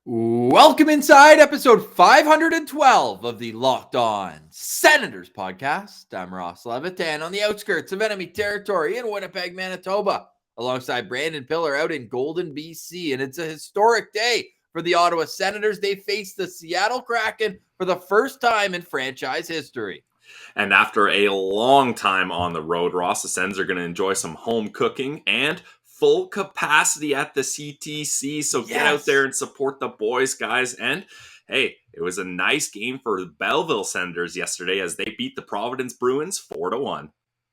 Welcome inside episode 512 of the Locked On Senators podcast. I'm Ross Levitan on the outskirts of enemy territory in Winnipeg, Manitoba, alongside Brandon Piller out in Golden, BC. And it's a historic day for the Ottawa Senators. They face the Seattle Kraken for the first time in franchise history. And after a long time on the road, Ross, the Sens are going to enjoy some home cooking and full capacity at the CTC. So get out there and support the boys, guys. And hey, it was a nice game for the Belleville Senators yesterday as they beat the Providence Bruins 4-1.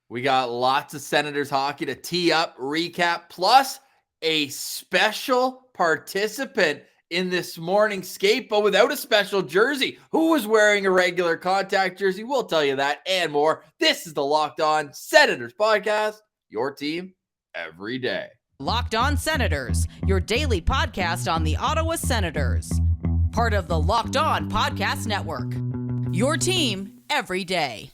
We got lots of Senators hockey to tee up, recap, plus a special participant in this morning's skate, but without a special jersey. Who was wearing a regular contact jersey? We'll tell you that and more. This is the Locked On Senators podcast, your team every day. Locked On Senators, your daily podcast on the Ottawa Senators. Part of the Locked On Podcast Network, your team every day.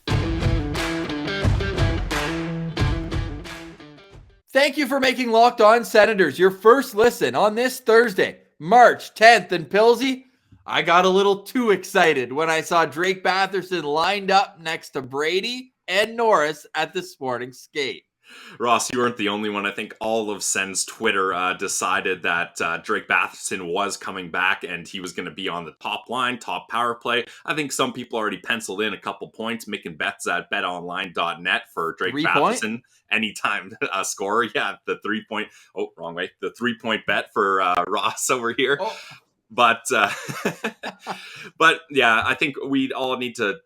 Thank you for making Locked On Senators your first listen on this Thursday, March 10th. And Pilsy, I got a little too excited when I saw Drake Batherson lined up next to Brady and Norris at this morning's skate. Ross, you weren't the only one. I think all of Sens Twitter decided that Drake Batherson was coming back and he was going to be on the top line, top power play. I think some people already penciled in a couple points, making bets at betonline.net for Drake Batherson. Anytime scorer. Yeah, the 3-point. Oh, wrong way. The 3-point bet for Ross over here. Oh. But yeah, I think we all need to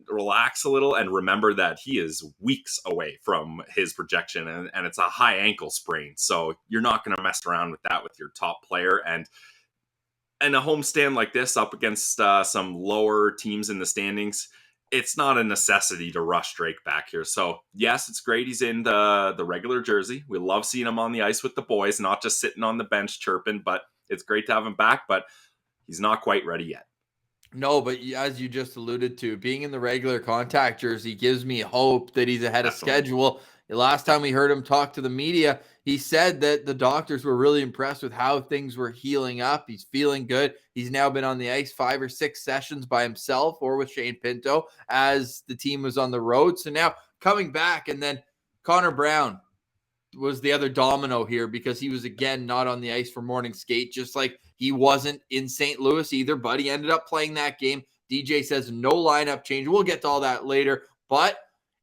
relax a little and remember that he is weeks away from his projection and it's a high ankle sprain. So you're not going to mess around with that with your top player. And a homestand like this up against some lower teams in the standings, it's not a necessity to rush Drake back here. So yes, it's great he's in the regular jersey. We love seeing him on the ice with the boys, not just sitting on the bench chirping, but it's great to have him back, but he's not quite ready yet. No, but as you just alluded to, being in the regular contact jersey gives me hope that he's ahead of schedule. The last time we heard him talk to the media, he said that the doctors were really impressed with how things were healing up. He's feeling good. He's now been on the ice 5 or 6 sessions by himself or with Shane Pinto as the team was on the road. So now coming back, and then Connor Brown was the other domino here because he was again not on the ice for morning skate, just like he wasn't in St. Louis either, but he ended up playing that game. DJ says no lineup change. We'll get to all that later, but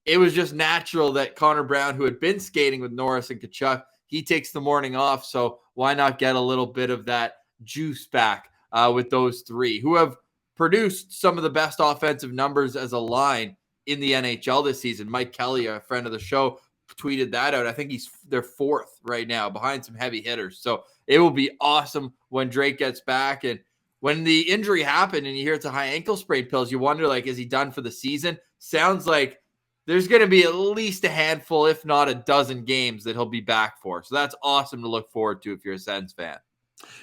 it was just natural that Connor Brown, who had been skating with Norris and Tkachuk, he takes the morning off, so why not get a little bit of that juice back with those three who have produced some of the best offensive numbers as a line in the NHL this season. Mike Kelly, a friend of the show, tweeted that out. I think they're 4th right now behind some heavy hitters. So it will be awesome when Drake gets back. And when the injury happened and you hear it's a high ankle sprain, Pills, you wonder, like, is he done for the season? Sounds like there's going to be at least a handful, if not a dozen games that he'll be back for. So that's awesome to look forward to if you're a Sens fan.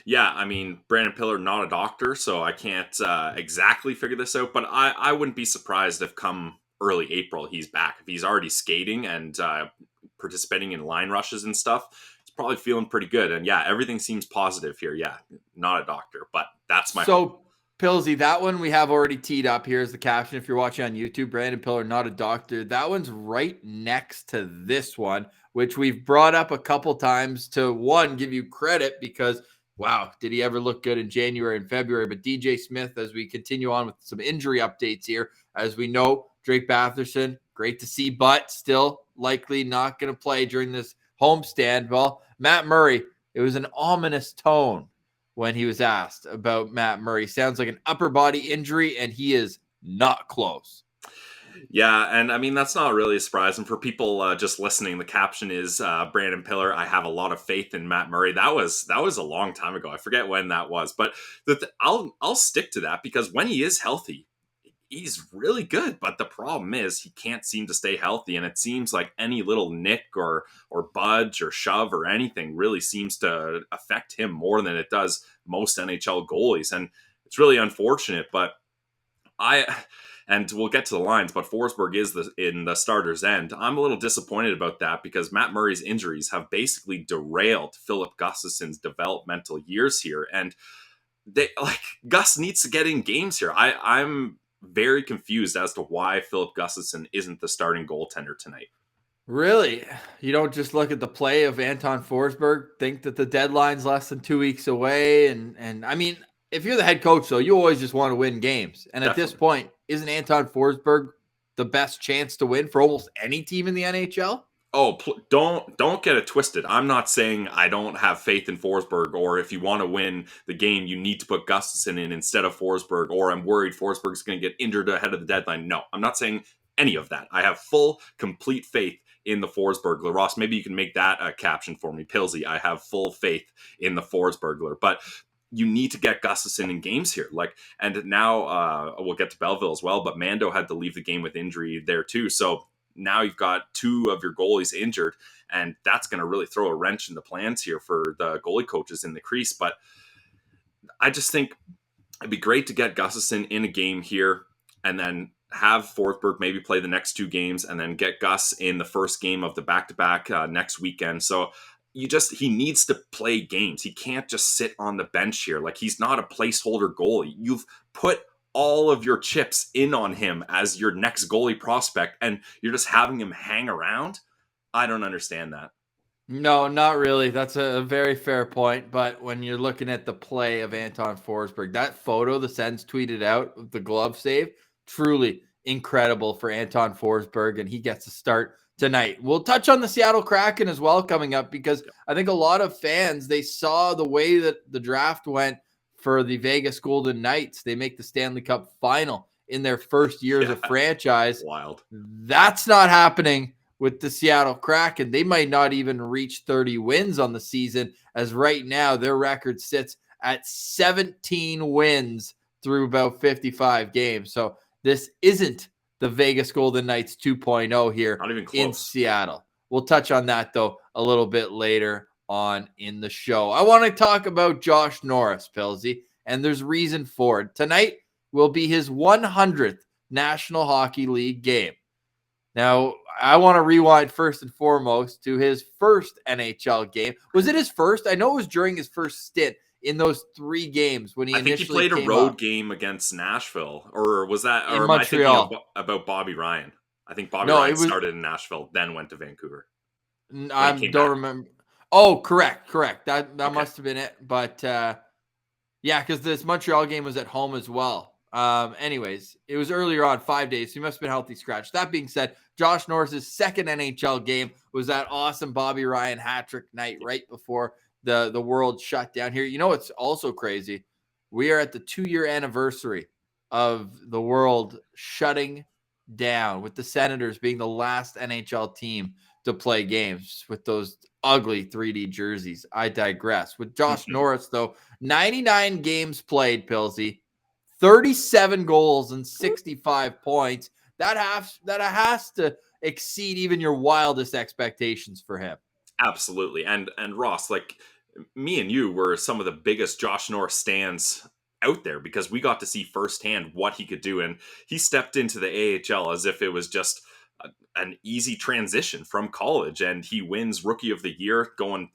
Yeah, I mean, Brandon Piller, not a doctor, so I can't exactly figure this out, but I wouldn't be surprised if come early April he's back. If he's already skating and participating in line rushes and stuff, he's probably feeling pretty good. And yeah, everything seems positive here. Yeah, not a doctor, but that's my hope. Pillsy, that one we have already teed up. Here's the caption if you're watching on YouTube. Brandon Piller, not a doctor. That one's right next to this one, which we've brought up a couple times to, one, give you credit because, wow, did he ever look good in January and February? But DJ Smith, as we continue on with some injury updates here, as we know, Drake Batherson, great to see, but still likely not going to play during this homestand. Well, Matt Murray, it was an ominous tone when he was asked about Matt Murray. Sounds like an upper body injury, and he is not close. Yeah, and I mean, that's not really surprising for people just listening. The caption is Brandon Piller, I have a lot of faith in Matt Murray. That was a long time ago. I forget when that was, but I'll stick to that because when he is healthy, he's really good, but the problem is he can't seem to stay healthy, and it seems like any little nick or budge or shove or anything really seems to affect him more than it does most NHL goalies, and it's really unfortunate. But and we'll get to the lines, but Forsberg is in the starter's end. I'm a little disappointed about that because Matt Murray's injuries have basically derailed Philip Gustafsson's developmental years here, and Gus needs to get in games here. I'm very confused as to why Philip Gustafsson isn't the starting goaltender tonight. Really? You don't just look at the play of Anton Forsberg, think that the deadline's less than 2 weeks away. And I mean, if you're the head coach, though, you always just want to win games. And at this point, isn't Anton Forsberg the best chance to win for almost any team in the NHL? Oh, don't get it twisted. I'm not saying I don't have faith in Forsberg, or if you want to win the game, you need to put Gustafsson in instead of Forsberg, or I'm worried Forsberg's going to get injured ahead of the deadline. No, I'm not saying any of that. I have full, complete faith in the Forsbergler. Ross, maybe you can make that a caption for me. Pilsy, I have full faith in the Forsbergler. But you need to get Gustafsson in games here. And now we'll get to Belleville as well, but Mando had to leave the game with injury there too. So now you've got two of your goalies injured, and that's going to really throw a wrench in the plans here for the goalie coaches in the crease. But I just think it'd be great to get Gustafsson in a game here, and then have Forsberg maybe play the next two games, and then get Gus in the first game of the back-to-back next weekend. So he needs to play games. He can't just sit on the bench here. He's not a placeholder goalie. You've put all of your chips in on him as your next goalie prospect, and you're just having him hang around. I don't understand that. No, not really. That's a very fair point. But when you're looking at the play of Anton Forsberg, that photo the Sens tweeted out of the glove save, truly incredible for Anton Forsberg, and he gets to start tonight. We'll touch on the Seattle Kraken as well coming up, because I think a lot of fans, they saw the way that the draft went for the Vegas Golden Knights. They make the Stanley Cup final in their first year as a franchise. Wild. That's not happening with the Seattle Kraken. They might not even reach 30 wins on the season, as right now their record sits at 17 wins through about 55 games. So this isn't the Vegas Golden Knights 2.0 here in Seattle. We'll touch on that, though, a little bit later on in the show. I want to talk about Josh Norris, Pilsy, and there's reason for it. Tonight will be his 100th National Hockey League game. Now, I want to rewind first and foremost to his first NHL game. Was it his first? I know it was during his first stint in those 3 games when he initially I think he played a road game against Nashville, or was that in Montreal? Am I thinking about Bobby Ryan? I think Bobby Ryan started in Nashville, then went to Vancouver. I don't remember. Oh, correct. That must have been it. But yeah, because this Montreal game was at home as well. Anyways, it was earlier on, 5 days. So he must have been healthy scratch. That being said, Josh Norris's second NHL game was that awesome Bobby Ryan hat trick night right before the world shut down here. You know what's also crazy? We are at the 2-year anniversary of the world shutting down, with the Senators being the last NHL team to play games with those ugly 3D jerseys. I digress. With Josh Norris, though, 99 games played, Pilsy, 37 goals and 65 points. That has to exceed even your wildest expectations for him. Absolutely. And Ross, me and you were some of the biggest Josh Norris stans out there, because we got to see firsthand what he could do. And he stepped into the AHL as if it was just an easy transition from college, and he wins Rookie of the Year, going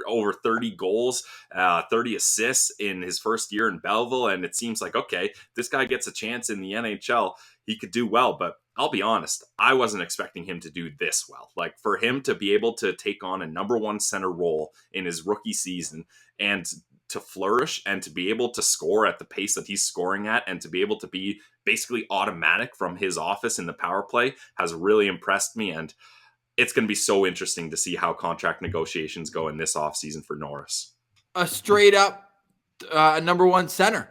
over 30 goals, 30 assists in his first year in Belleville. And it seems like, okay, this guy gets a chance in the NHL. He could do well, but I'll be honest, I wasn't expecting him to do this well. For him to be able to take on a number 1 center role in his rookie season, and to flourish, and to be able to score at the pace that he's scoring at, and to be able to be basically automatic from his office in the power play, has really impressed me. And it's going to be so interesting to see how contract negotiations go in this offseason for Norris. A straight up number 1 center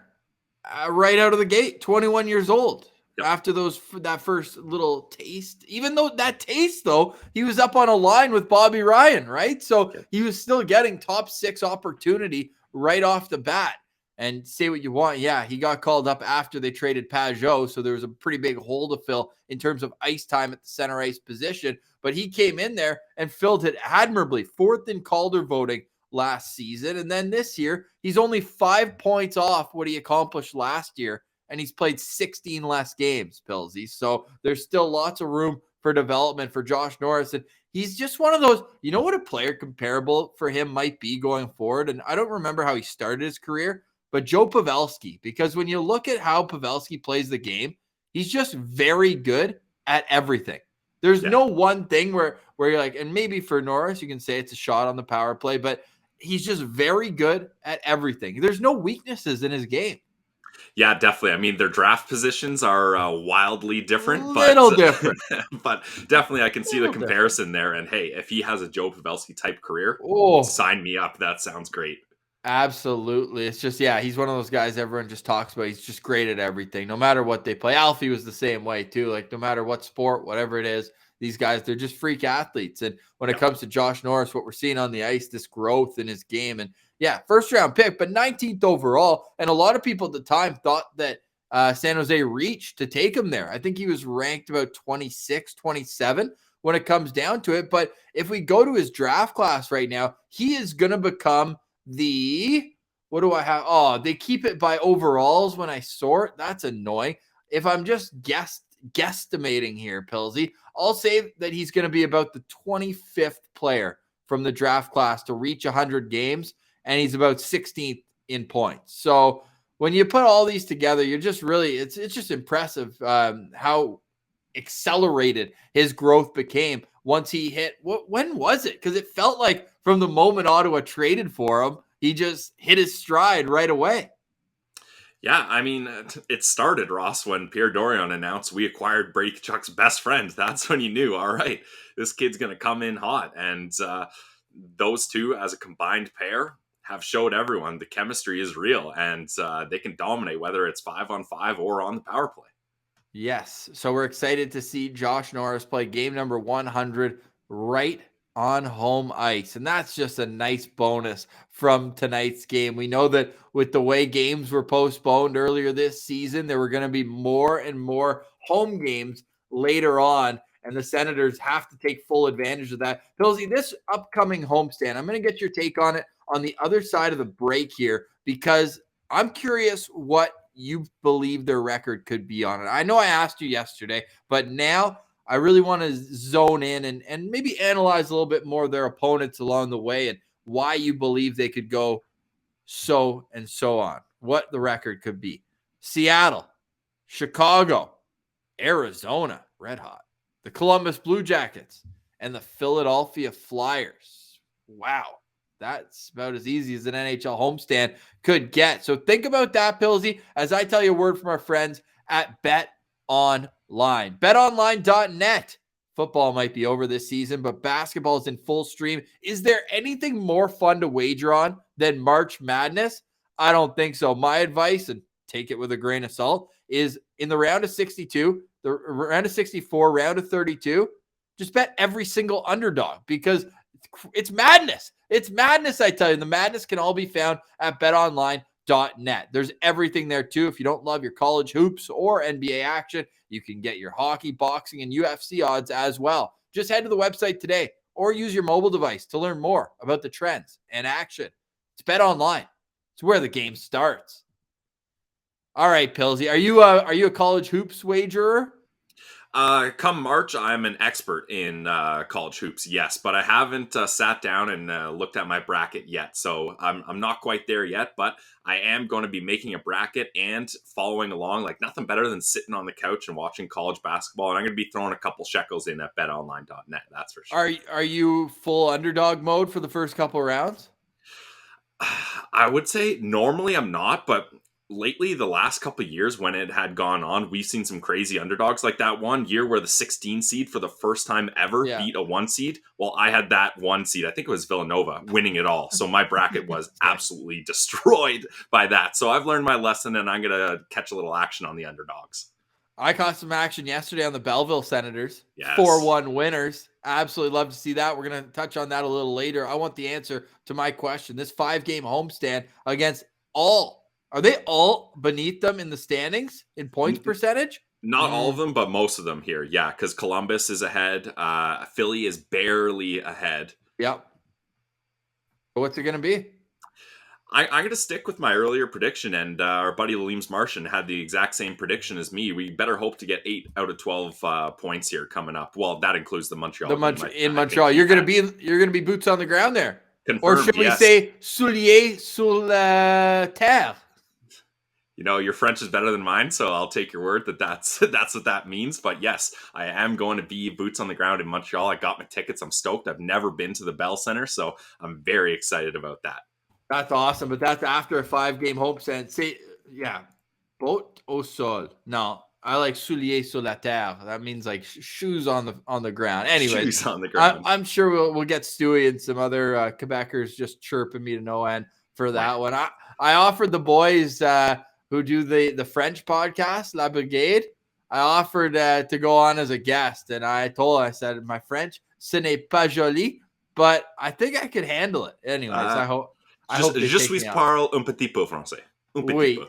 right out of the gate, 21 years old. Yep. After that first little taste, even though that taste, though, he was up on a line with Bobby Ryan, right? So he was still getting top 6 opportunity right off the bat. And say what you want, yeah, he got called up after they traded Pajot, so there was a pretty big hole to fill in terms of ice time at the center ice position. But he came in there and filled it admirably, 4th in Calder voting last season. And then this year, he's only 5 points off what he accomplished last year, and he's played 16 less games, Pilsy. So there's still lots of room for development for Josh Norris. And he's just one of those, you know what a player comparable for him might be going forward? And I don't remember how he started his career, but Joe Pavelski, because when you look at how Pavelski plays the game, he's just very good at everything. There's no one thing where you're like, and maybe for Norris, you can say it's a shot on the power play, but he's just very good at everything. There's no weaknesses in his game. Yeah, definitely. I mean, their draft positions are wildly different, Little different. but definitely I can see the comparison there. And hey, if he has a Joe Pavelski type career, sign me up. That sounds great. Absolutely. It's just, he's one of those guys everyone just talks about. He's just great at everything, no matter what they play. Alfie was the same way too. Like no matter what sport, whatever it is, these guys, they're just freak athletes. And when it comes to Josh Norris, what we're seeing on the ice, this growth in his game, and first round pick, but 19th overall. And a lot of people at the time thought that San Jose reached to take him there. I think he was ranked about 26, 27 when it comes down to it. But if we go to his draft class right now, he is going to become what do I have? Oh, they keep it by overalls when I sort. That's annoying. If I'm just guesstimating here, Pilsy, I'll say that he's going to be about the 25th player from the draft class to reach 100 games, and he's about 16th in points. So when you put all these together, you're just really, it's just impressive how accelerated his growth became once he hit, when was it? Because it felt like from the moment Ottawa traded for him, he just hit his stride right away. Yeah, I mean, it started, Ross, when Pierre Dorion announced we acquired Brady Tkachuk's best friend. That's when you knew, all right, this kid's going to come in hot. And those two as a combined pair have showed everyone the chemistry is real, and they can dominate, whether it's 5-on-5 or on the power play. Yes. So we're excited to see Josh Norris play game number 100 right on home ice. And that's just a nice bonus from tonight's game. We know that with the way games were postponed earlier this season, there were going to be more and more home games later on. And the Senators have to take full advantage of that. Pilsy, this upcoming homestand, I'm going to get your take on it on the other side of the break here, because I'm curious what you believe their record could be on it. I know I asked you yesterday, but now I really want to zone in and maybe analyze a little bit more of their opponents along the way and why you believe they could go so and so on, what the record could be. Seattle, Chicago, Arizona, red hot, the Columbus Blue Jackets, and the Philadelphia Flyers. Wow. That's about as easy as an NHL homestand could get. So think about that, Pilsy, as I tell you a word from our friends at BetOnline. BetOnline.net. Football might be over this season, but basketball is in full stream. Is there anything more fun to wager on than March Madness? I don't think so. My advice, and take it with a grain of salt, is in the round of 62, the round of 64, round of 32, just bet every single underdog, because it's madness. It's madness, I tell you. The madness can all be found at betonline.net. There's everything there, too. If you don't love your college hoops or NBA action, you can get your hockey, boxing, and UFC odds as well. Just head to the website today or use your mobile device to learn more about the trends and action. It's BetOnline. It's where the game starts. All right, Pilsy. Are you a college hoops wagerer? Come March, I'm an expert in college hoops, yes, but I haven't sat down and looked at my bracket yet, so I'm not quite there yet, but I am going to be making a bracket and following along. Like nothing better than sitting on the couch and watching college basketball, and I'm going to be throwing a couple shekels in at betonline.net, that's for sure. Are you full underdog mode for the first couple rounds? I would say normally I'm not, but lately, the last couple of years when it had gone on, we've seen some crazy underdogs. Like that one year where the 16 seed for the first time ever beat a 1 seed. Well, I had that 1 seed. I think it was Villanova winning it all. So my bracket was absolutely destroyed by that. So I've learned my lesson, and I'm going to catch a little action on the underdogs. I caught some action yesterday on the Belleville Senators. Yes. 4-1 winners. Absolutely love to see that. We're going to touch on that a little later. I want the answer to my question. This 5-game homestand against are they all beneath them in the standings in points percentage? Not all of them, but most of them here. Yeah, because Columbus is ahead. Philly is barely ahead. Yep. What's it going to be? I'm going to stick with my earlier prediction, and our buddy Leems Martian had the exact same prediction as me. We better hope to get 8 out of 12 points here coming up. Well, that includes the Montreal. In Montreal, you're going to be boots on the ground there. Confirmed, or should we say souliers sur la terre? your French is better than mine, so I'll take your word that's what that means. But yes, I am going to be boots on the ground in Montreal. I got my tickets. I'm stoked. I've never been to the Bell Center, so I'm very excited about that. That's awesome, but that's after a 5-game homestand. Say, yeah, boat au sol. No, I like souliers sur la terre. That means like shoes on the ground. Anyway, shoes on the ground. I'm sure we'll get Stewie and some other Quebecers just chirping me to no end for that one. I offered the boys who do the French podcast, La Brigade. I offered to go on as a guest, and I said, my French, ce n'est pas joli, but I think I could handle it. Anyways, I hope. Je suis parle un petit peu français. Un petit peu.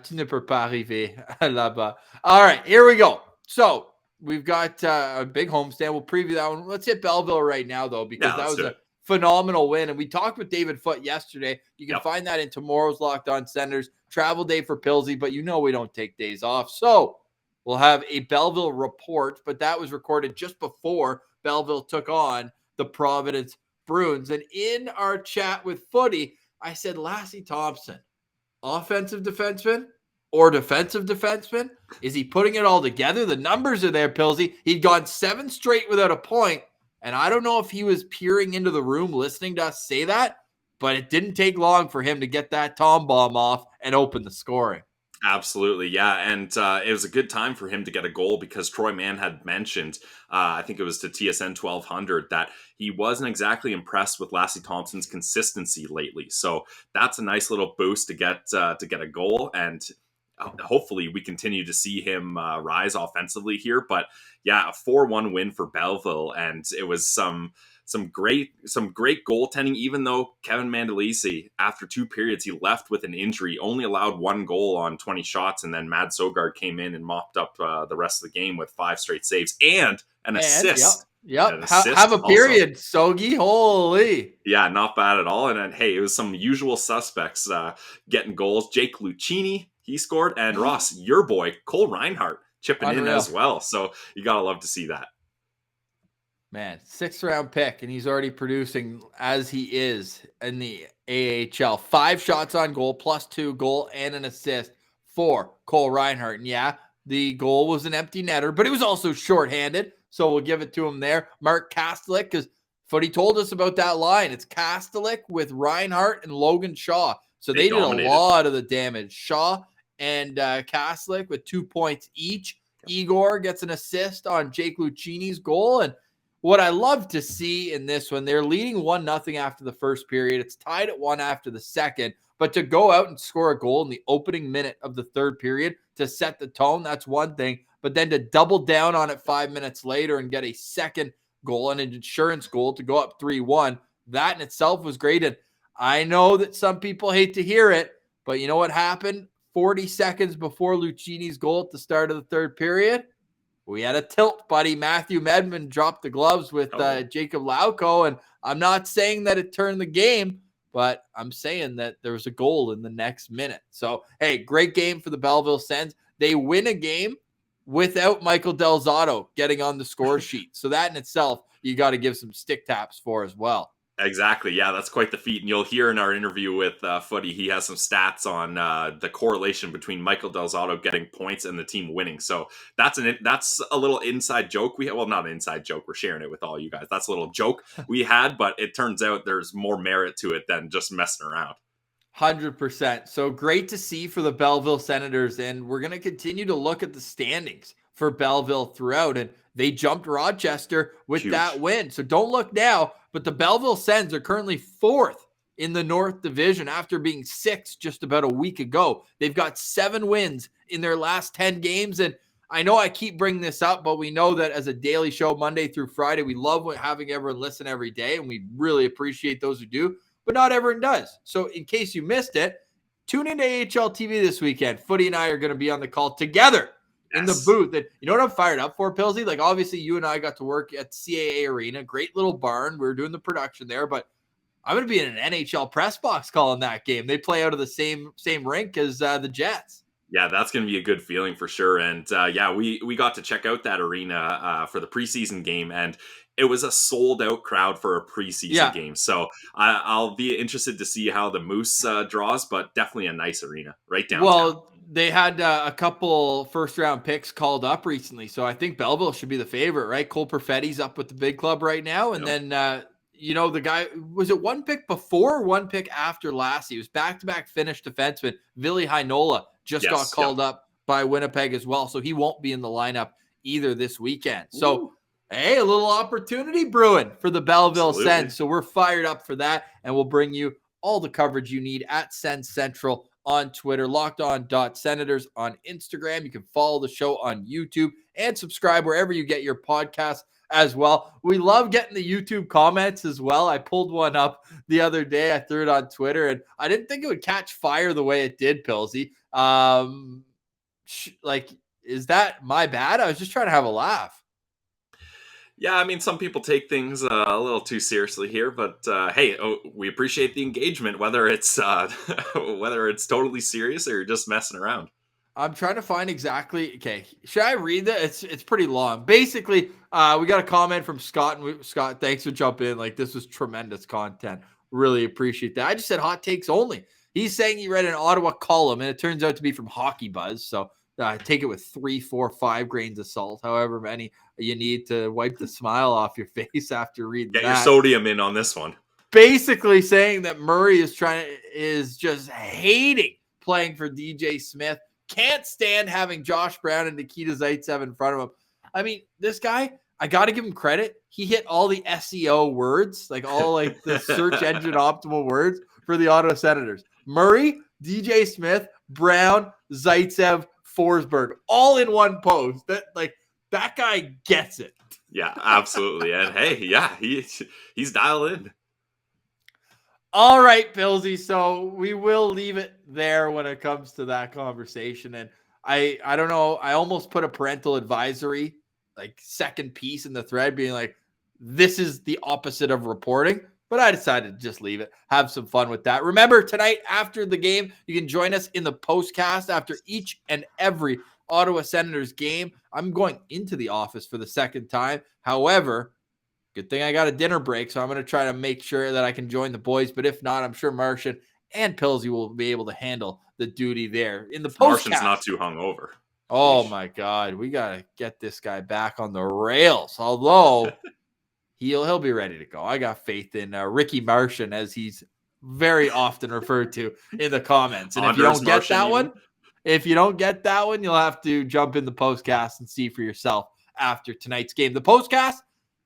Tu ne peux pas arriver là-bas. All right, here we go. So we've got a big homestand. We'll preview that one. Let's hit Belleville right now, though, because that was a phenomenal win. And we talked with David Foote yesterday. You can find that in tomorrow's Locked On Senators. Travel day for Pilsy, but we don't take days off. So we'll have a Belleville report, but that was recorded just before Belleville took on the Providence Bruins. And in our chat with Footy, I said, Lassie Thompson, offensive defenseman or defensive defenseman? Is he putting it all together? The numbers are there, Pilsy. He'd gone 7 straight without a point, and I don't know if he was peering into the room listening to us say that, but it didn't take long for him to get that Tom bomb off and open the scoring. Absolutely, yeah, and it was a good time for him to get a goal because Troy Mann had mentioned, I think it was to TSN 1200, that he wasn't exactly impressed with Lassie Thompson's consistency lately. So that's a nice little boost to get a goal, and hopefully we continue to see him rise offensively here. But yeah, a 4-1 win for Belleville, and it was some great goaltending, even though Kevin Mandolisi, after 2 periods, he left with an injury, only allowed 1 goal on 20 shots, and then Mads Sogaard came in and mopped up the rest of the game with 5 straight saves and an assist. Yep. Have a period, Sogi. Holy. Yeah, not bad at all. And then, hey, it was some usual suspects getting goals. Jake Lucchini, he scored, and Ross, your boy, Cole Reinhardt, chipping in as well. So you got to love to see that. Man, 6th-round pick, and he's already producing as he is in the AHL. 5 shots on goal, +2 goal, and an assist for Cole Reinhardt. And yeah, the goal was an empty netter, but it was also shorthanded, so we'll give it to him there. Mark Kastelic, because Footy told us about that line. It's Kastelic with Reinhardt and Logan Shaw. So they did a lot of the damage. Shaw and Kastelic with 2 points each. Igor gets an assist on Jake Lucchini's goal, and what I love to see in this one, they're leading 1-0 after the first period. It's tied at 1 after the second. But to go out and score a goal in the opening minute of the third period to set the tone, that's one thing. But then to double down on it 5 minutes later and get a second goal and an insurance goal to go up 3-1, that in itself was great. And I know that some people hate to hear it, but you know what happened 40 seconds before Lucchini's goal at the start of the third period? We had a tilt, buddy. Matthew Medman dropped the gloves with Jacob Lauko, and I'm not saying that it turned the game, but I'm saying that there was a goal in the next minute. So, hey, great game for the Belleville Sens. They win a game without Michael Del Zotto getting on the score sheet. So that in itself, you got to give some stick taps for as well. Exactly. Yeah, that's quite the feat. And you'll hear in our interview with Footy, he has some stats on the correlation between Michael Del Zotto getting points and the team winning. So that's a little inside joke. Not an inside joke. We're sharing it with all you guys. That's a little joke we had, but it turns out there's more merit to it than just messing around. 100%. So great to see for the Belleville Senators. And we're going to continue to look at the standings for Belleville throughout. And they jumped Rochester with that win. So don't look now. But the Belleville Sens are currently 4th in the North Division after being 6th just about a week ago. They've got 7 wins in their last 10 games. And I know I keep bringing this up, but we know that as a daily show, Monday through Friday, we love having everyone listen every day. And we really appreciate those who do. But not everyone does. So in case you missed it, tune into AHL TV this weekend. Footy and I are going to be on the call together. In the booth. And you know what I'm fired up for, Pilsy? Like, obviously, you and I got to work at CAA Arena. Great little barn. We were doing the production there. But I'm going to be in an NHL press box calling that game. They play out of the same rink as the Jets. Yeah, that's going to be a good feeling for sure. And we got to check out that arena for the preseason game. And it was a sold-out crowd for a preseason game. So I'll be interested to see how the Moose draws, but definitely a nice arena right downtown. Well, they had a couple first-round picks called up recently, so I think Belleville should be the favorite, right? Cole Perfetti's up with the big club right now, and then the guy, was it one pick before or one pick after last? He was back-to-back Finnish defenseman. Ville Heinola just got called up by Winnipeg as well, so he won't be in the lineup either this weekend. So, hey, a little opportunity brewing for the Belleville Sens. So we're fired up for that, and we'll bring you all the coverage you need at Sens Central on Twitter, lockedon.senators on Instagram. You can follow the show on YouTube and subscribe wherever you get your podcasts as well. We love getting the YouTube comments as well. I pulled one up the other day. I threw it on Twitter, and I didn't think it would catch fire the way it did, Pilsy. Is that my bad? I was just trying to have a laugh. Yeah, I mean, some people take things a little too seriously here, but hey, we appreciate the engagement, whether it's totally serious or you're just messing around. I'm trying to find exactly. Okay, should I read that? It's pretty long. Basically, we got a comment from Scott, and Scott, thanks for jumping in. Like, this was tremendous content. Really appreciate that. I just said hot takes only. He's saying he read an Ottawa column, and it turns out to be from Hockey Buzz. So take it with 3, 4, 5 grains of salt, however many you need to wipe the smile off your face after reading that. Get your sodium in on this one. Basically saying that Murray is just hating playing for DJ Smith. Can't stand having Josh Brown and Nikita Zaitsev in front of him. I mean, this guy, I got to give him credit. He hit all the SEO words, like all like the search engine optimal words for the Ottawa Senators. Murray, DJ Smith, Brown, Zaitsev, Forsberg, all in one post. That guy gets it. Yeah, absolutely. And hey, yeah, he's dialed in. All right, Pilsy. So we will leave it there when it comes to that conversation. And I don't know. I almost put a parental advisory, like second piece in the thread, being like, this is the opposite of reporting. But I decided to just leave it. Have some fun with that. Remember, tonight after the game, you can join us in the postcast after each and every Ottawa Senators game. I'm going into the office for the second time. However, good thing I got a dinner break, so I'm going to try to make sure that I can join the boys. But if not, I'm sure Martian and Pilsy will be able to handle the duty there in the postcast. Martian's not too hungover. Oh, my God. We got to get this guy back on the rails. Although he'll be ready to go. I got faith in Ricky Martian, as he's very often referred to in the comments. And if you don't get that one, you'll have to jump in the postcast and see for yourself after tonight's game. The postcast,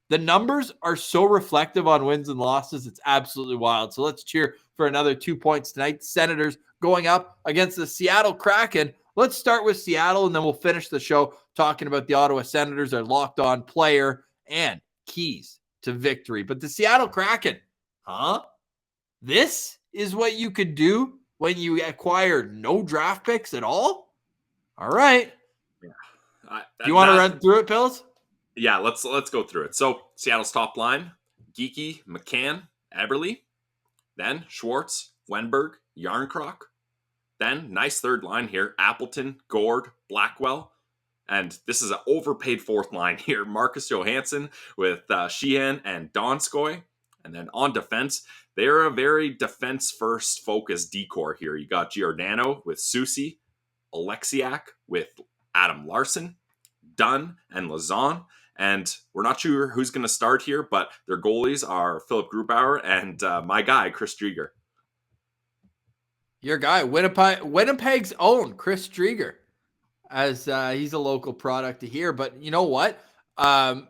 the numbers are so reflective on wins and losses. It's absolutely wild. So let's cheer for another 2 points tonight. Senators going up against the Seattle Kraken. Let's start with Seattle, and then we'll finish the show talking about the Ottawa Senators, our locked-on player, and keys to victory. But the Seattle Kraken, this is what you could do when you acquire no draft picks at all? All right. Yeah. You want to run through it, Pills? Yeah, let's go through it. So Seattle's top line: Geeky, McCann, Eberle, then Schwartz, Wenberg, Yarncroc. Then nice third line here: Appleton, Gord, Blackwell. And this is an overpaid fourth line here: Marcus Johansson with Sheehan and Donskoy. And then on defense, they're a very defense-first focused decor here. You got Giordano with Susi, Alexiak with Adam Larson, Dunn and Lazan. And we're not sure who's going to start here, but their goalies are Philip Grubauer and my guy, Chris Drieger. Your guy, Winnipeg's own Chris Drieger, as he's a local product to here. But you know what?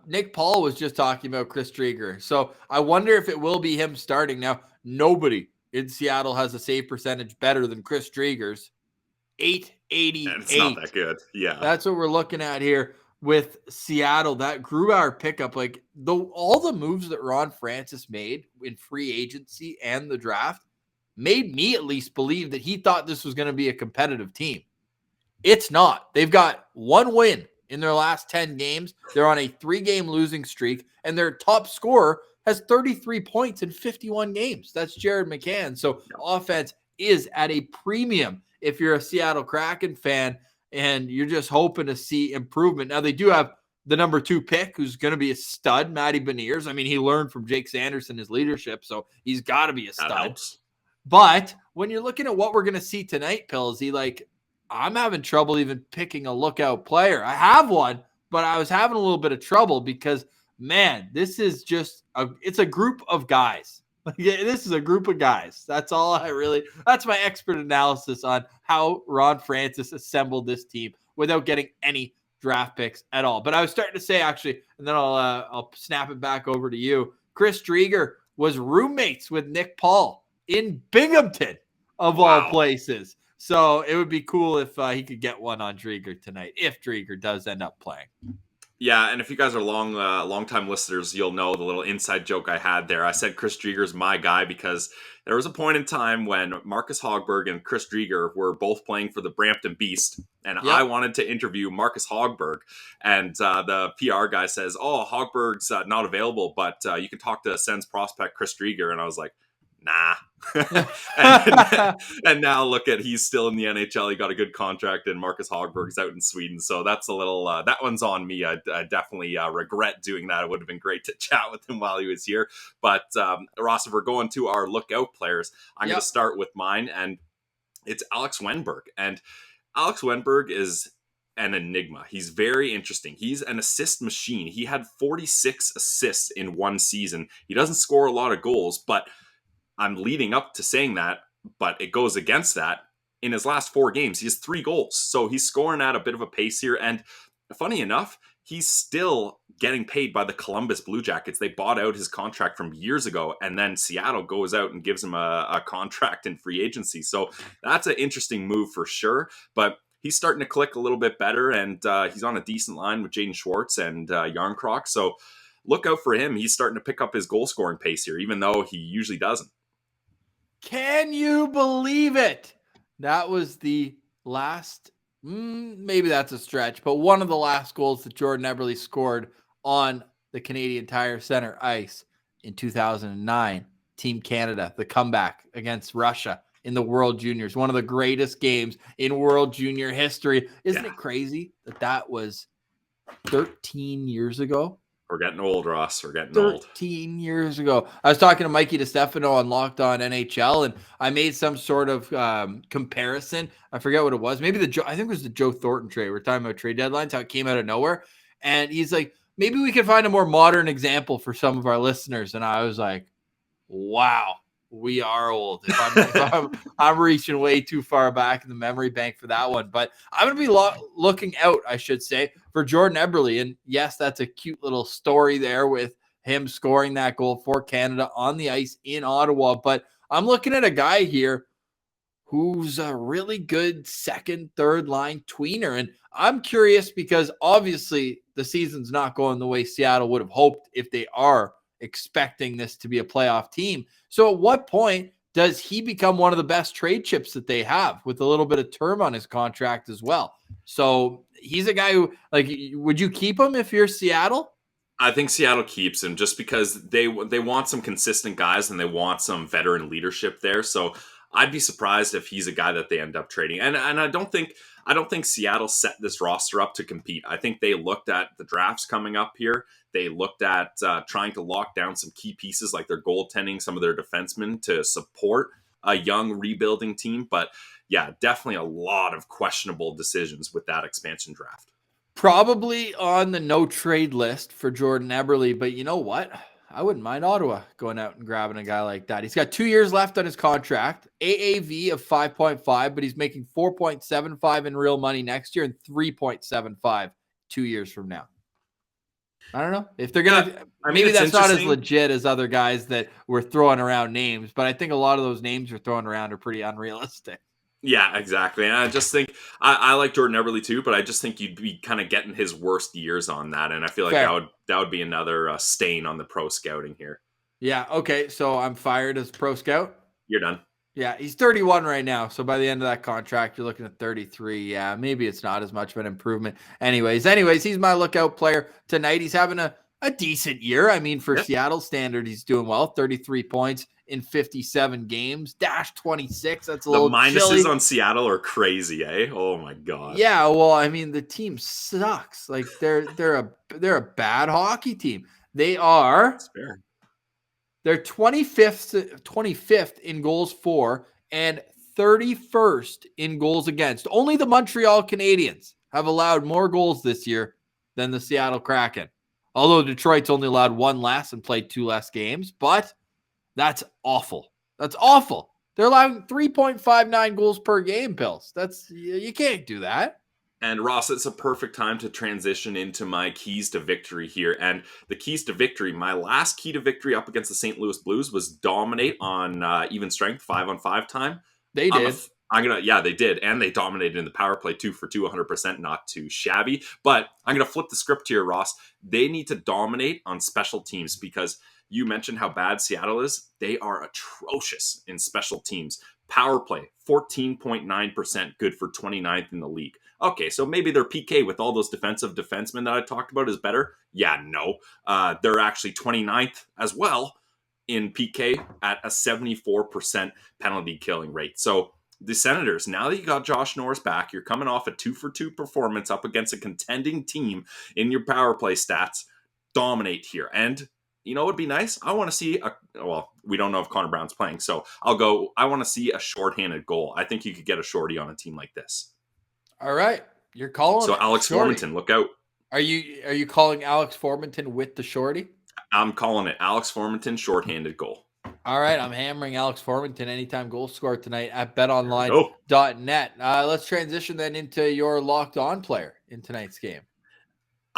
Nick Paul was just talking about Chris Drieger. So I wonder if it will be him starting. Now, nobody in Seattle has a save percentage better than Chris Drieger's. 888. And it's not that good. Yeah. That's what we're looking at here with Seattle. That Grubauer pickup, like all the moves that Ron Francis made in free agency and the draft made me at least believe that he thought this was going to be a competitive team. It's not. They've got one win in their last 10 games. They're on a 3-game losing streak, and their top scorer has 33 points in 51 games. That's Jared McCann. So offense is at a premium if you're a Seattle Kraken fan and you're just hoping to see improvement. Now, they do have the number 2 pick, who's going to be a stud, Matty Beniers. I mean, he learned from Jake Sanderson his leadership, so he's got to be a stud. But when you're looking at what we're going to see tonight, Pillsy, like, I'm having trouble even picking a lookout player. I have one, but I was having a little bit of trouble because, man, this is just it's a group of guys. This is a group of guys. That's my expert analysis on how Ron Francis assembled this team without getting any draft picks at all. But I was starting to say, actually, and then I'll snap it back over to you. Chris Drieger was roommates with Nick Paul in Binghamton, of all places. So it would be cool if he could get one on Drieger tonight, if Drieger does end up playing. Yeah, and if you guys are long-time listeners, you'll know the little inside joke I had there. I said Chris Drieger's my guy because there was a point in time when Marcus Hogberg and Chris Drieger were both playing for the Brampton Beast, and I wanted to interview Marcus Hogberg, and the PR guy says, "Oh, Hogberg's not available, but you can talk to Sens prospect Chris Drieger," and I was like, nah. and now look at, he's still in the NHL. He got a good contract, and Marcus Hogberg's out in Sweden. So that's a little, that one's on me. I definitely regret doing that. It would have been great to chat with him while he was here. But Ross, if we're going to our lookout players, I'm going to start with mine, and it's Alex Wennberg. And Alex Wennberg is an enigma. He's very interesting. He's an assist machine. He had 46 assists in one season. He doesn't score a lot of goals, but I'm leading up to saying that, but it goes against that. In his last 4 games, he has 3 goals. So he's scoring at a bit of a pace here. And funny enough, he's still getting paid by the Columbus Blue Jackets. They bought out his contract from years ago, and then Seattle goes out and gives him a contract in free agency. So that's an interesting move for sure. But he's starting to click a little bit better, and he's on a decent line with Jaden Schwartz and Yarncroc. So look out for him. He's starting to pick up his goal scoring pace here, even though he usually doesn't. Can you believe it? That was the last, maybe that's a stretch, but one of the last goals that Jordan Eberle scored on the Canadian Tire Center ice in 2009. Team Canada, the comeback against Russia in the World Juniors. One of the greatest games in World Junior history. Isn't it crazy that was 13 years ago? We're getting old, Ross. We're getting old. 13 years ago. I was talking to Mikey DeStefano on Locked On NHL, and I made some sort of comparison. I forget what it was. Maybe I think it was the Joe Thornton trade. We're talking about trade deadlines, how it came out of nowhere. And he's like, maybe we can find a more modern example for some of our listeners. And I was like, wow, we are old. I'm reaching way too far back in the memory bank for that one. But I'm going to be looking out, I should say, for Jordan Eberle. And yes, that's a cute little story there with him scoring that goal for Canada on the ice in Ottawa. But I'm looking at a guy here who's a really good second, third line tweener. And I'm curious because obviously the season's not going the way Seattle would have hoped if they are expecting this to be a playoff team. So at what point does he become one of the best trade chips that they have with a little bit of term on his contract as well? So he's a guy who, like, would you keep him if you're Seattle? I think Seattle keeps him just because they want some consistent guys and they want some veteran leadership there. So I'd be surprised if he's a guy that they end up trading. And I don't think Seattle set this roster up to compete. I think they looked at the drafts coming up here. They looked at trying to lock down some key pieces like their goaltending, some of their defensemen to support a young rebuilding team. But yeah, definitely a lot of questionable decisions with that expansion draft. Probably on the no trade list for Jordan Eberle, but you know what? I wouldn't mind Ottawa going out and grabbing a guy like that. He's got 2 years left on his contract, AAV of 5.5, but he's making 4.75 in real money next year and 3.75 2 years from now. I don't know if they're going to, maybe that's not as legit as other guys that were throwing around names, but I think a lot of those names you're throwing around are pretty unrealistic. Yeah, exactly. And I just think I like Jordan Eberle too, but I just think you'd be kind of getting his worst years on that. And I feel like that would be another stain on the pro scouting here. Yeah. Okay. So I'm fired as pro scout. You're done. Yeah. He's 31 right now. So by the end of that contract, you're looking at 33. Yeah. Maybe it's not as much of an improvement. Anyways, he's my lookout player tonight. He's having a decent year. I mean, for Seattle standard, he's doing well. 33 points in 57 games, -26. That's a little The minuses chilly on Seattle are crazy, eh? Oh my god. Yeah, well, I mean, the team sucks. Like they're a bad hockey team. They're 25th in goals for and 31st in goals against. Only the Montreal Canadiens have allowed more goals this year than the Seattle Kraken. Although Detroit's only allowed one less and played 2 less games, but that's awful. That's awful. They're allowing 3.59 goals per game, Pills. You can't do that. And Ross, it's a perfect time to transition into my keys to victory here. And the keys to victory, my last key to victory up against the St. Louis Blues was dominate on even strength 5-on-5 time. They did. They did. And they dominated in the power play 2 for 2, 100%, not too shabby. But I'm going to flip the script here, Ross. They need to dominate on special teams because you mentioned how bad Seattle is. They are atrocious in special teams. Power play, 14.9%, good for 29th in the league. Okay, so maybe their PK with all those defensive defensemen that I talked about is better. Yeah, no. They're actually 29th as well in PK at a 74% penalty killing rate. So the Senators, now that you got Josh Norris back, you're coming off a 2-for-2 performance up against a contending team in your power play stats. Dominate here. And you know what would be nice? I want to see we don't know if Connor Brown's playing, so I want to see a shorthanded goal. I think you could get a shorty on a team like this. All right. You're calling So Alex Formenton, look out. Are you calling Alex Formenton with the shorty? I'm calling it Alex Formenton shorthanded goal. All right, I'm hammering Alex Formenton anytime goal scored tonight at betonline.net. Let's transition then into your locked on player in tonight's game.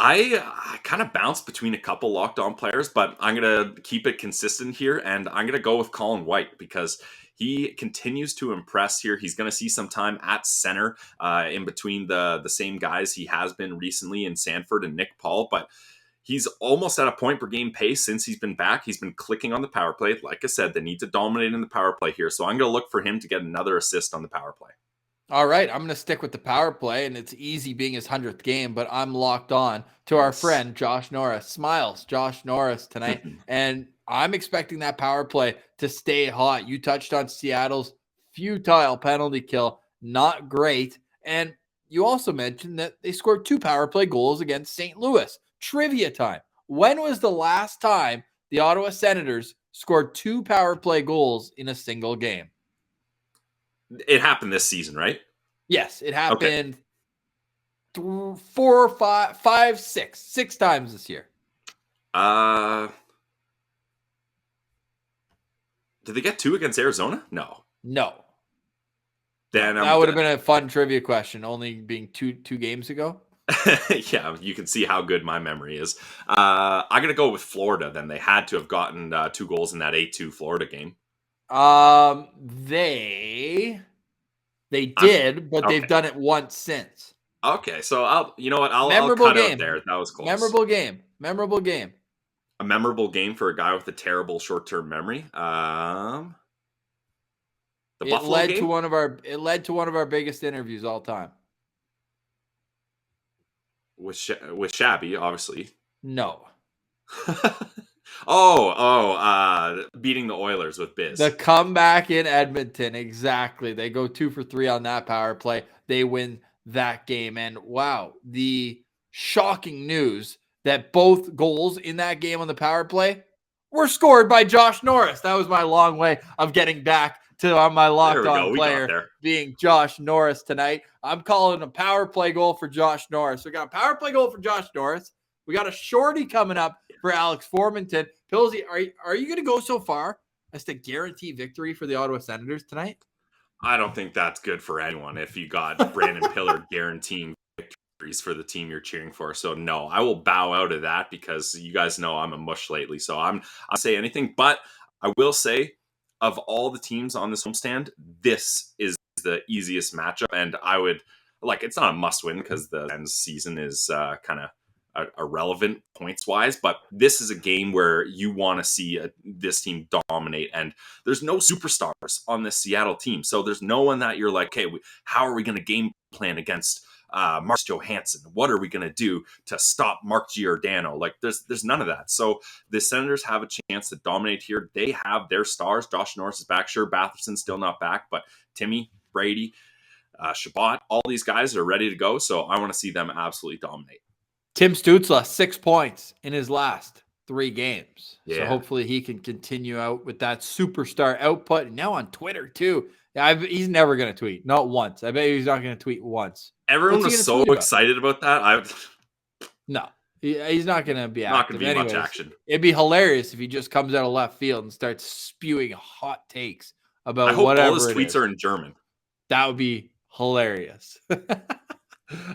I kind of bounced between a couple locked on players, but I'm going to keep it consistent here, and I'm going to go with Colin White because he continues to impress here. He's going to see some time at center in between the same guys he has been recently in Sanford and Nick Paul, but he's almost at a point per game pace since he's been back. He's been clicking on the power play. Like I said, they need to dominate in the power play here, so I'm going to look for him to get another assist on the power play. All right, I'm going to stick with the power play, and it's easy being his 100th game, but I'm locked on to our friend Josh Norris. Smiles, Josh Norris tonight, and I'm expecting that power play to stay hot. You touched on Seattle's futile penalty kill, not great, and you also mentioned that they scored 2 power play goals against St. Louis. Trivia time. When was the last time the Ottawa Senators scored 2 power play goals in a single game? It happened this season, right? Yes, it happened 6 times this year. Did they get 2 against Arizona? No. Then that would have been a fun trivia question, only being two games ago. Yeah, you can see how good my memory is. I'm going to go with Florida then. They had to have gotten 2 goals in that 8-2 Florida game. They did, but they've done it once since. Okay, so I'll Memorable cut game. out there. That was close. Memorable game. A memorable game for a guy with a terrible short-term memory. It led to one of our biggest interviews all time. With Shabby, obviously. No. Beating the Oilers with Biz. The comeback in Edmonton, exactly. They go 2 for 3 on that power play. They win that game. And wow, the shocking news that both goals in that game on the power play were scored by Josh Norris. That was my long way of getting back to my locked on player being Josh Norris tonight. I'm calling a power play goal for Josh Norris. We got a power play goal for Josh Norris. We got a shorty coming up for Alex Formenton. Pillsy, are you going to go so far as to guarantee victory for the Ottawa Senators tonight? I don't think that's good for anyone if you got Brandon Piller guaranteeing victories for the team you're cheering for. So no, I will bow out of that because you guys know I'm a mush lately. So I'll say anything, but I will say of all the teams on this homestand, this is the easiest matchup. And I would it's not a must win because the Sens season is kind of irrelevant points wise, but this is a game where you want to see this team dominate, and there's no superstars on this Seattle team, so there's no one that you're like, hey, how are we going to game plan against Mark Johansson? What are we going to do to stop Mark Giordano? There's none of that. So the Senators have a chance to dominate here. They have their stars. Josh Norris is back. Sure, Batherson's still not back, but Timmy, Brady, Shabbat, all these guys are ready to go, so I want to see them absolutely dominate. Tim Stützle, 6 points in his last 3 games. Yeah. So hopefully he can continue out with that superstar output. And now on Twitter, too, He's never going to tweet. Not once. I bet he's not going to tweet once. Everyone was so excited about that. No, he's not going to be active. Not going to be much action. It'd be hilarious if he just comes out of left field and starts spewing hot takes about I hope whatever all his tweets are in German. That would be hilarious.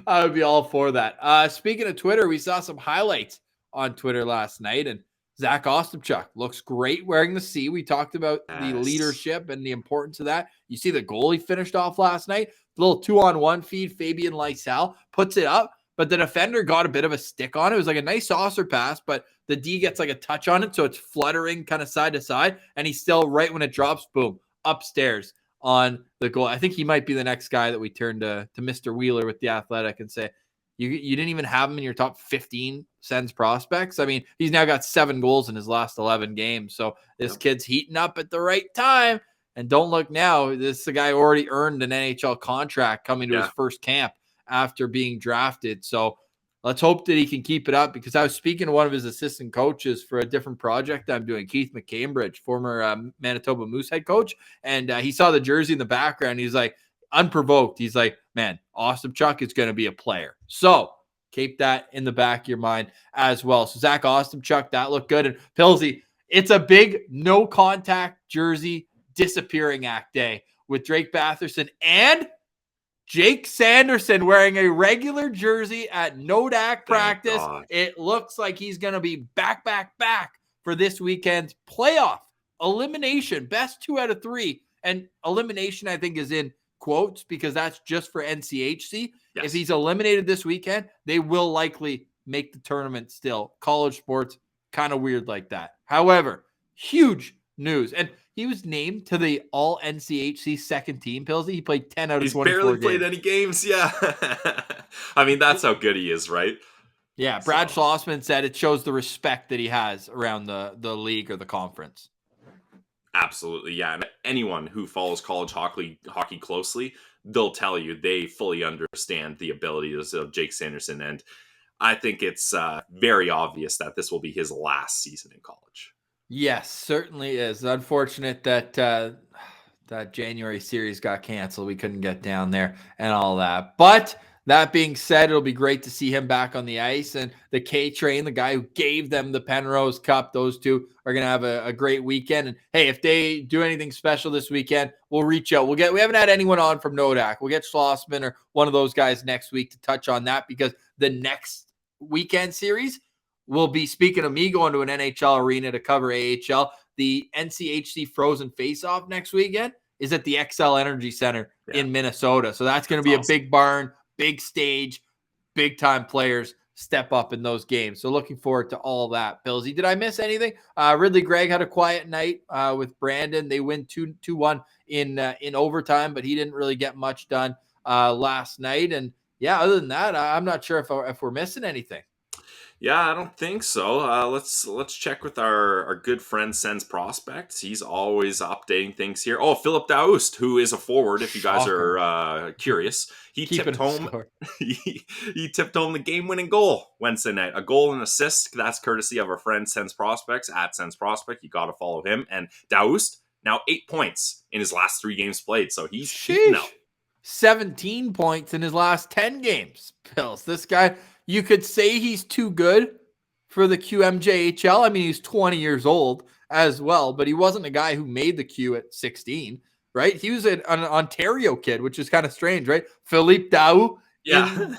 I would be all for that. Speaking of Twitter, we saw some highlights on Twitter last night, and Zack Ostapchuk looks great wearing the C. We talked about the leadership and the importance of that. You see the goal he finished off last night, a little 2-on-1 feed. Fabian Lysell puts it up, but the defender got a bit of a stick on it. It was like a nice saucer pass, but the D gets like a touch on it, so it's fluttering kind of side to side, and he's still right when it drops, boom, upstairs on the goal. I think he might be the next guy that we turn to Mr. Wheeler with the Athletic and say, you didn't even have him in your top 15 Sens prospects. I mean, he's now got 7 goals in his last 11 games. So this kid's heating up at the right time. And don't look now. This is a guy already earned an NHL contract coming to his first camp after being drafted. So let's hope that he can keep it up, because I was speaking to one of his assistant coaches for a different project I'm doing, Keith McCambridge, former Manitoba Moose head coach. And he saw the jersey in the background. He's like, unprovoked, he's like, man, Ostapchuk is going to be a player. So keep that in the back of your mind as well. So Zack Ostapchuk, that looked good. And Pilsy, it's a big no contact jersey disappearing act day with Drake Batherson and Jake Sanderson wearing a regular jersey at NODAC practice. It looks like he's going to be back for this weekend's playoff elimination. Best 2 out of 3. And elimination, I think, is in quotes because that's just for NCHC. Yes. If he's eliminated this weekend, they will likely make the tournament still. College sports, kind of weird like that. However, huge news. And he was named to the all NCHC second team, Pilsy. He played 10 out of 24 games. He's barely played any games, yeah. I mean, that's how good he is, right? Yeah, Brad Schlossman said it shows the respect that he has around the league or the conference. Absolutely, yeah. And anyone who follows college hockey closely, they'll tell you they fully understand the abilities of Jake Sanderson. And I think it's very obvious that this will be his last season in college. Yes, certainly is. Unfortunate that that January series got canceled. We couldn't get down there and all that. But that being said, it'll be great to see him back on the ice. And the K-Train, the guy who gave them the Penrose Cup, those two are going to have a great weekend. And hey, if they do anything special this weekend, we'll reach out. We haven't had anyone on from NODAC. We'll get Schlossman or one of those guys next week to touch on that, because the next weekend series will be, speaking of me going to an NHL arena to cover AHL, the NCHC Frozen Face-Off next weekend is at the XL Energy Center in Minnesota. So that's going to be awesome. A big barn, big stage, big time players step up in those games. So looking forward to all that. Billsy, did I miss anything? Ridley Gregg had a quiet night with Brandon. They win 2-1 in overtime, but he didn't really get much done last night. And yeah, other than that, I'm not sure if we're missing anything. Yeah, I don't think so. Let's check with our good friend Sens Prospects. He's always updating things here. Oh, Philip Daoust, who is a forward, if you guys are curious. He tipped home he tipped home the game-winning goal Wednesday night. A goal and assist. That's courtesy of our friend Sens Prospects at Sens Prospect. You got to follow him. And Daoust, now 8 points in his last 3 games played. So he's heating up. 17 points in his last 10 games. Pills. This guy, you could say he's too good for the QMJHL. I mean, he's 20 years old as well, but he wasn't a guy who made the Q at 16, right? He was an Ontario kid, which is kind of strange, right? Philippe Daou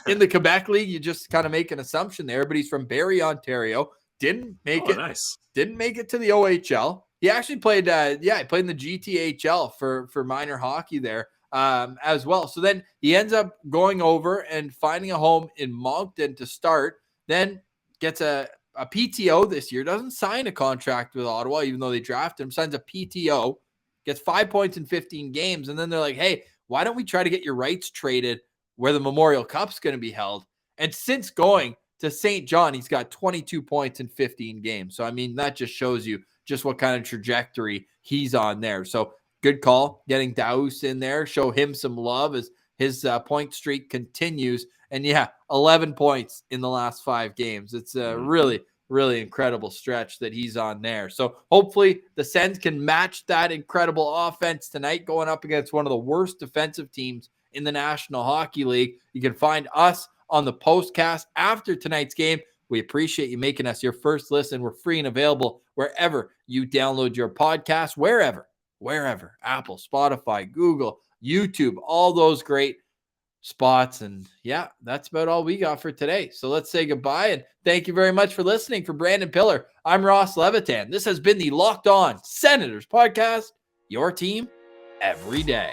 in the Quebec League. You just kind of make an assumption there, but he's from Barrie, Ontario. Didn't make it. Nice. Didn't make it to the OHL. He actually played, he played in the GTHL for minor hockey there. As well. So then he ends up going over and finding a home in Moncton to start, then gets a PTO this year, doesn't sign a contract with Ottawa, even though they drafted him, signs a PTO, gets 5 points in 15 games. And then they're like, hey, why don't we try to get your rights traded where the Memorial Cup's going to be held? And since going to St. John, he's got 22 points in 15 games. So, I mean, that just shows you just what kind of trajectory he's on there. So, good call, getting Daoust in there, show him some love as his point streak continues. And 11 points in the last 5 games. It's really really incredible stretch that he's on there. So hopefully the Sens can match that incredible offense tonight, going up against one of the worst defensive teams in the National Hockey League. You can find us on the postcast after tonight's game. We appreciate you making us your first listen. We're free and available wherever you download your podcast, wherever, Apple, Spotify, Google, YouTube, all those great spots. And yeah, that's about all we got for today. So let's say goodbye and thank you very much for listening. For Brandon Piller, I'm Ross Levitan. This has been the Locked On Senators podcast, your team every day.